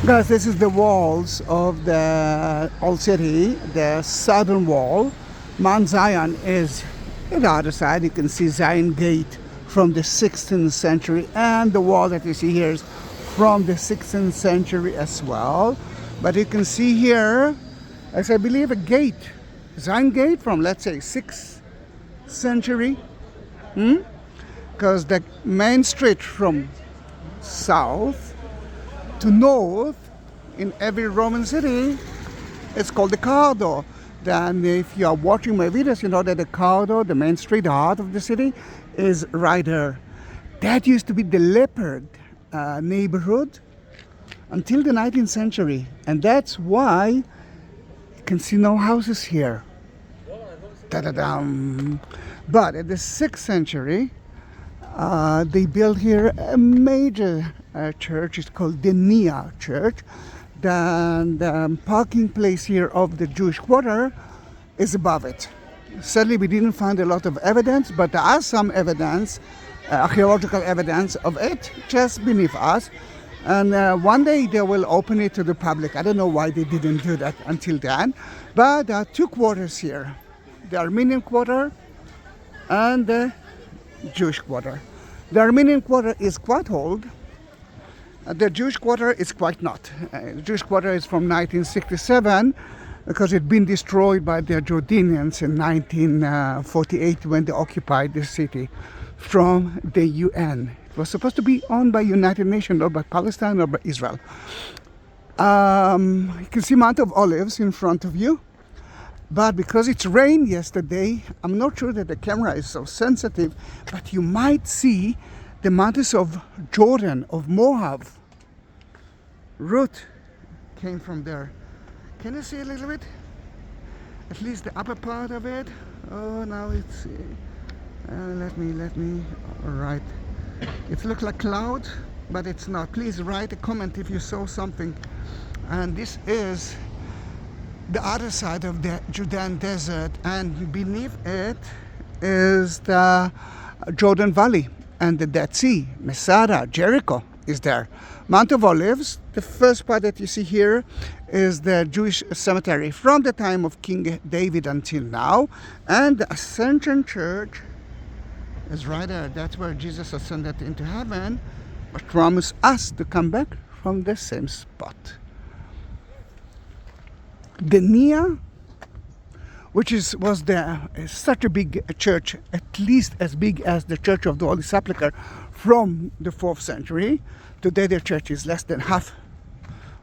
Guys, this is the walls of the old city, the southern wall. Mount Zion is on the other side. You can see Zion Gate from the 16th century, and the wall that you see here is from the 16th century as well. But you can see here, as I believe, a gate, Zion Gate from, let's say, 6th century. Because the main street from south to north in every Roman city is called the Corridor. Then if you are watching my videos, you know that the Corridor, the main street, the heart of the city, is right there. That used to be the leopard neighborhood until the 19th century. And that's why you can see no houses here. Da-da-dum. But in the 6th century, they built here a major church. It's called the Nea Church. The parking place here of the Jewish quarter is above it. Sadly, we didn't find a lot of evidence, but there are some evidence, archaeological evidence of it just beneath us. And one day they will open it to the public. I don't know why they didn't do that until then. But there are two quarters here. The Armenian quarter and the Jewish quarter. The Armenian quarter is quite old. The Jewish quarter is quite not. The Jewish quarter is from 1967 because it had been destroyed by the Judeans in 1948 when they occupied the city from the UN. It was supposed to be owned by United Nations or by Palestine or by Israel. You can see Mount of Olives in front of you. But because it's rained yesterday, I'm not sure that the camera is so sensitive, but you might see the mountains of Jordan, of Moab. Ruth came from there. Can you see a little bit? At least the upper part of it. Oh, now it's... let me write. It looks like cloud, but it's not. Please write a comment if you saw something. And this is the other side of the Judean desert, and beneath it is the Jordan Valley and the Dead Sea. Masada, Jericho is there. Mount of Olives, the first part that you see here is the Jewish cemetery from the time of King David until now. And the Ascension Church is right there. That's where Jesus ascended into heaven, but promised us to come back from the same spot. The Nea, which was such a big church, at least as big as the Church of the Holy Sepulchre from the 4th century. Today the church is less than half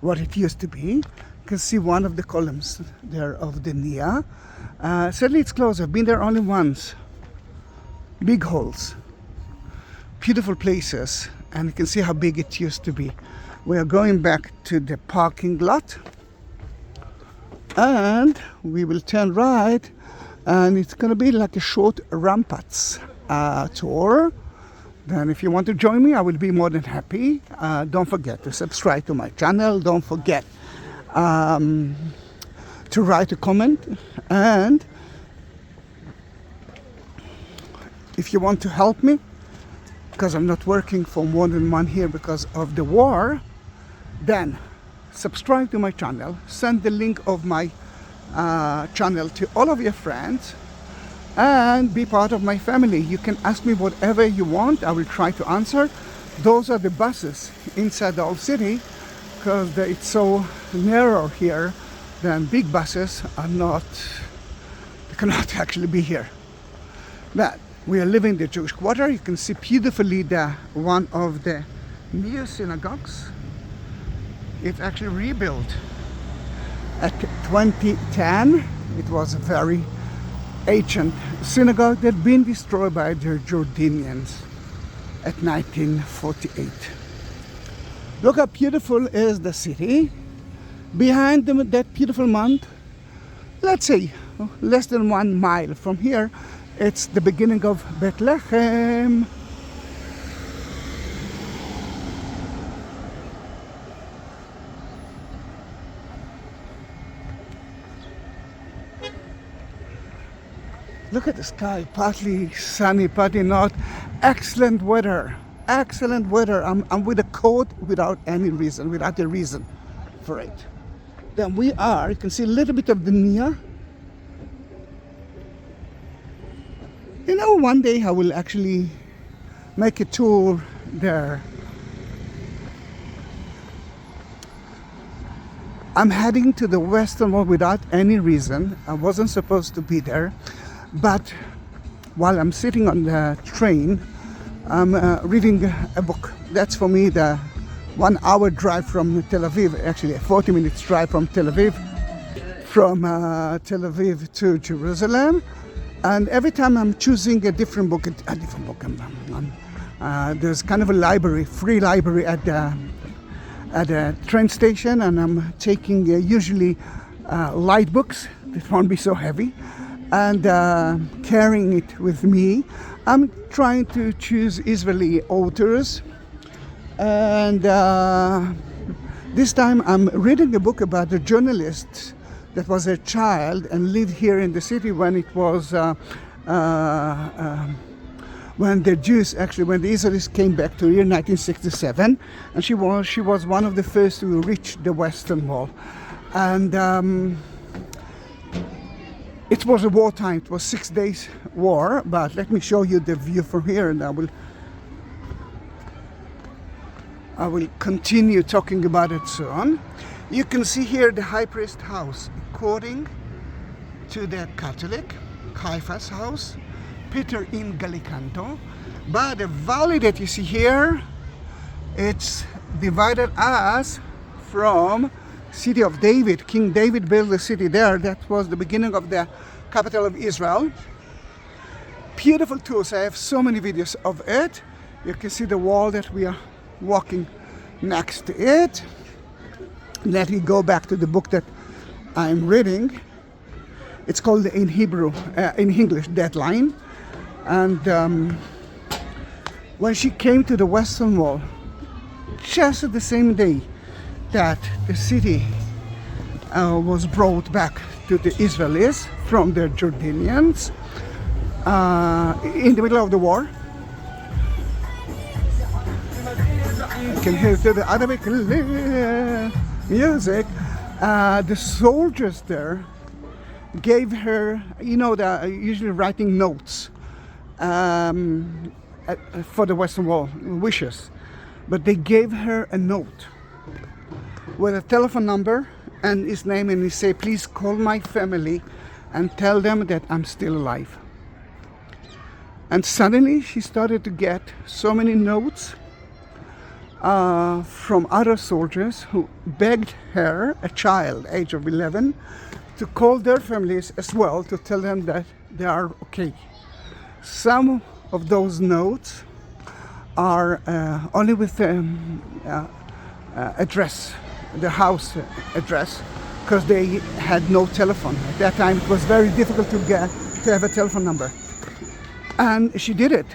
what it used to be. You can see one of the columns there of the Nea. Sadly it's closed. I've been there only once. Big holes, beautiful places, and you can see how big it used to be. We are going back to the parking lot. And we will turn right, and it's going to be like a short ramparts tour. Then if you want to join me, I will be more than happy. Don't forget to subscribe to my channel. Don't forget to write a comment. And if you want to help me, because I'm not working for more than 1 year because of the war, then subscribe to my channel, send the link of my channel to all of your friends, and be part of my family. You can ask me whatever you want. I will try to answer. Those are the buses inside the old city, because it's so narrow here. Then big buses are not, they cannot actually be here. But we are living in the Jewish quarter. You can see beautifully one of the new synagogues. It's actually rebuilt at 2010. It was a very ancient synagogue that had been destroyed by the Jordanians at 1948. Look how beautiful is the city. Behind them, that beautiful mount, let's say less than 1 mile from here, it's the beginning of Bethlehem. Look at the sky, partly sunny, partly not. Excellent weather, excellent weather. I'm with a coat without any reason, without a reason. for it. Then you can see a little bit of the Nea. You know, one day I will actually make a tour there. I'm heading to the Western Wall without any reason. I wasn't supposed to be there, but while I'm sitting on the train, I'm reading a book. That's for me the 1 hour drive from Tel Aviv, actually a 40 minutes drive from Tel Aviv, to Jerusalem. And every time I'm choosing a different book. There's kind of a library, free library at the train station, and I'm taking usually light books that won't be so heavy, and carrying it with me. I'm trying to choose Israeli authors, and this time I'm reading a book about a journalist that was a child and lived here in the city when it was when the Jews, actually when the Israelis came back to here in 1967, and she was one of the first to reach the Western Wall. And it was a wartime, it was 6 days war, but let me show you the view from here, and I will continue talking about it soon. You can see here the high priest house, according to the Catholic, Caiaphas house, Peter in Gallicanto. But the valley that you see here, it's divided us from city of David. King David built the city there. That was the beginning of the capital of Israel. Beautiful tours. I have so many videos of it. You can see the wall that we are walking next to it. Let me go back to the book that I'm reading. It's called in Hebrew, in English, Deadline. And when she came to the Western Wall, just the same day that the city was brought back to the Israelis from the Jordanians in the middle of the war. You can hear the Arabic music. The soldiers there gave her, you know, they're usually writing notes for the Western Wall, wishes. But they gave her a note with a telephone number and his name, and he said, please call my family and tell them that I'm still alive. And suddenly she started to get so many notes from other soldiers who begged her, a child, age of 11, to call their families as well to tell them that they are okay. Some of those notes are only with address, the house address, because they had no telephone. At that time it was very difficult to have a telephone number. And she did it.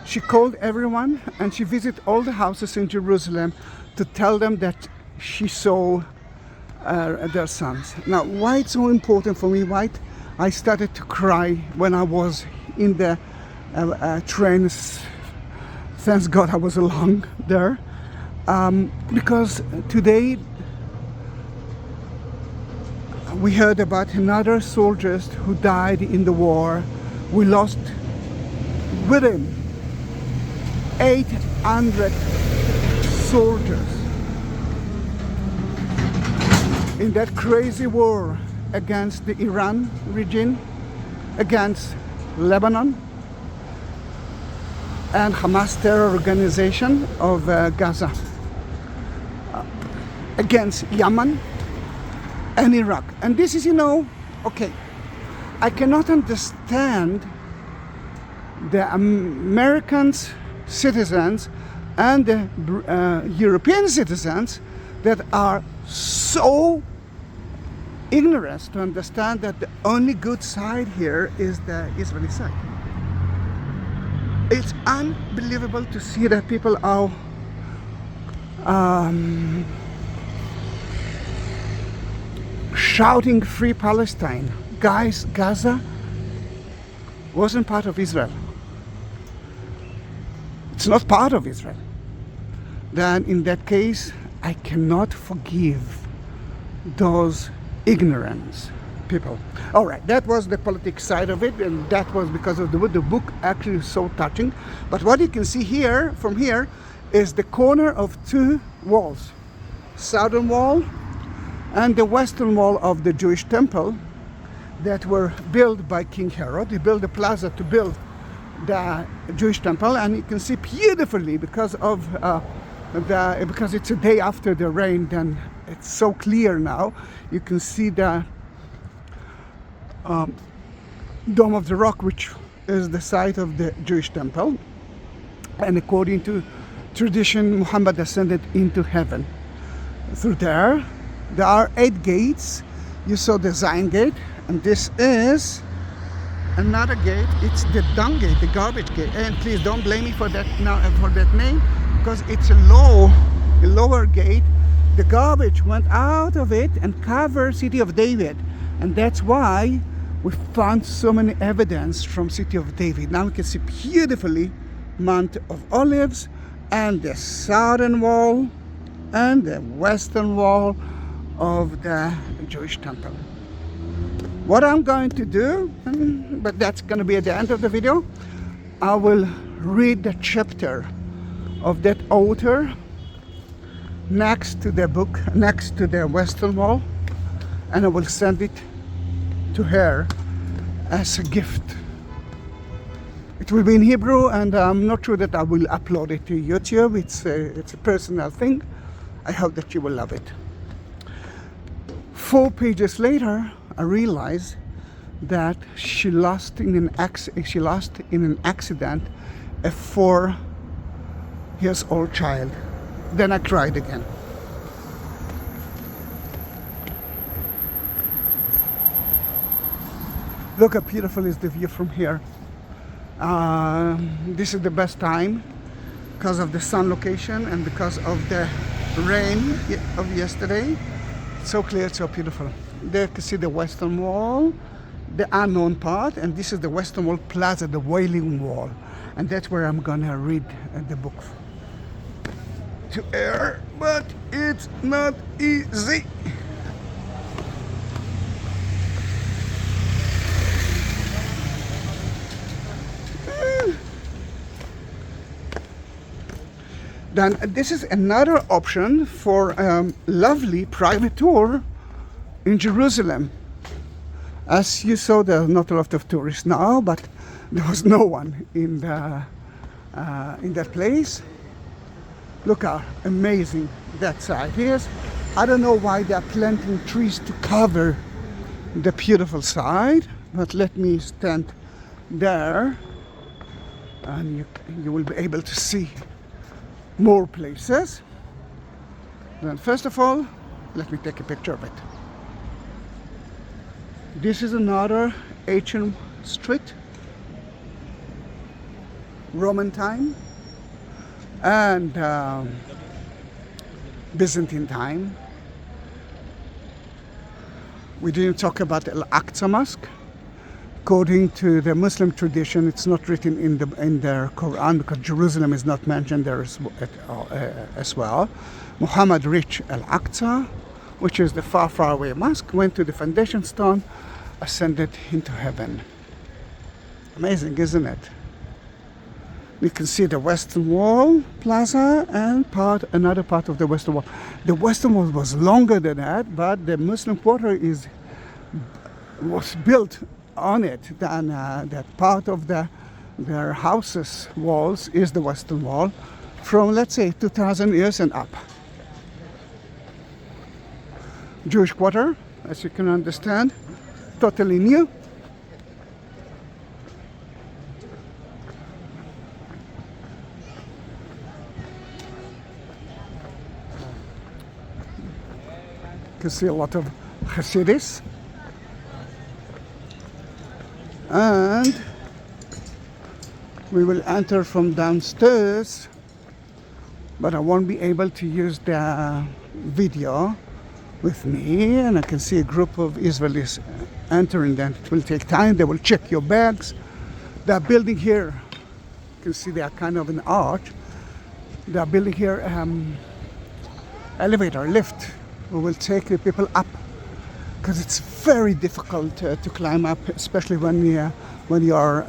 She called everyone and she visited all the houses in Jerusalem to tell them that she saw their sons. Now, why it's so important for me, why I started to cry when I was in the train. Thanks God I was along there. Because today we heard about another soldier who died in the war. We lost with him 800 soldiers in that crazy war against the Iran regime, against Lebanon and Hamas terror organization of Gaza, against Yemen and Iraq. And this is, you know, okay, I cannot understand the Americans citizens and the European citizens that are so ignorant to understand that the only good side here is the Israeli side. It's unbelievable to see that people are shouting free Palestine. Guys, Gaza wasn't part of Israel. It's not part of Israel. Then in that case, I cannot forgive those ignorance people. All right, that was the politics side of it, and that was because of the book actually is so touching. But what you can see here, from here, is the corner of two walls, southern wall and the western wall of the Jewish temple that were built by King Herod. He built the plaza to build the Jewish temple, and you can see beautifully because of because it's a day after the rain, then it's so clear now. You can see the Dome of the Rock, which is the site of the Jewish temple. And according to tradition, Muhammad ascended into heaven through there. There are 8 gates. You saw the Zion gate, and this is another gate. It's the dung gate, the garbage gate. And please don't blame me for that now, for that name, because it's a lower gate. The garbage went out of it and covered City of David, and that's why we found so many evidence from City of David. Now we can see beautifully Mount of Olives and the southern wall and the western wall of the Jewish temple. What I'm going to do, but that's going to be at the end of the video, I will read the chapter of that author next to the book, next to the western wall, and I will send it to her as a gift. It will be in Hebrew, and I'm not sure that I will upload it to YouTube. It's a personal thing. I hope that you will love it. 4 pages later, I realized that she lost in an accident a 4-year-old child. Then I cried again. Look how beautiful is the view from here. This is the best time because of the sun location and because of the rain of yesterday. It's so clear, so beautiful. There you can see the western wall, the unknown part, and this is the western wall plaza, the Wailing Wall. And that's where I'm gonna read the book to air, but it's not easy. Then this is another option for a lovely private tour in Jerusalem. As you saw, there are not a lot of tourists now, but there was no one in that place. Look how amazing that side is. I don't know why they're planting trees to cover the beautiful side, but let me stand there and you will be able to see more places. Then first of all, let me take a picture of it. This is another ancient street, Roman time and Byzantine time. We didn't talk about Al-Aqsa Mosque. According to the Muslim tradition, it's not written in their Quran because Jerusalem is not mentioned there as well. Muhammad reached Al-Aqsa, which is the far, far away mosque, went to the foundation stone, ascended into heaven. Amazing, isn't it? You can see the Western Wall plaza and another part of the Western Wall. The Western Wall was longer than that, but the Muslim quarter was built on it. Then that part of their houses walls is the Western Wall from, let's say, 2,000 years and up. Jewish quarter, as you can understand, totally new. You can see a lot of Hasidis. And we will enter from downstairs, but I won't be able to use the video with me, and I can see a group of Israelis entering. Then it will take time. They will check your bags. They are building here, you can see they are kind of an arch. They are building here elevator, lift, who will take the people up, because it's very difficult to climb up, especially when you are,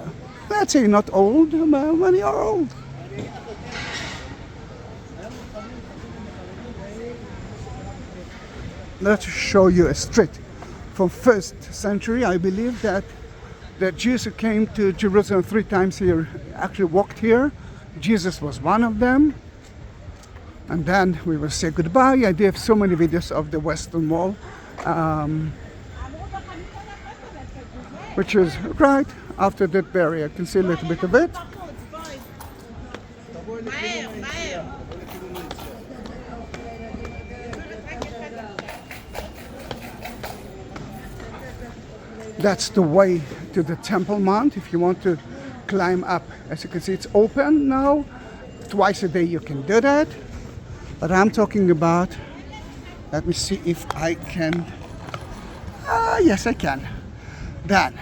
let's say, not old, but when you are old. Let's show you a street from 1st century. I believe that the Jews who came to Jerusalem 3 times here actually walked here. Jesus was one of them. And then we will say goodbye. I do have so many videos of the Western Wall, which is right after that barrier. You can see a little bit of it. That's the way to the Temple Mount if you want to climb up. As you can see, it's open now. Twice a day you can do that. But I'm talking about, let me see if I can. Yes, I can. Then,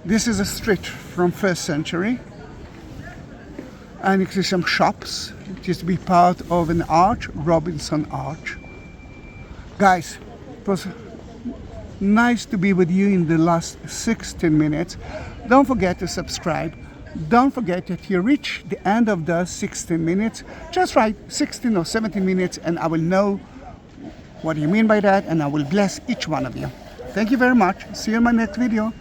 this is a street from 1st century. And you can see some shops. It used to be part of an arch, Robinson Arch. Guys, it was nice to be with you in the last 16 minutes. Don't forget to subscribe. Don't forget that you reach the end of the 16 minutes. Just write 16 or 17 minutes and I will know what you mean by that, and I will bless each one of you. Thank you very much. See you in my next video.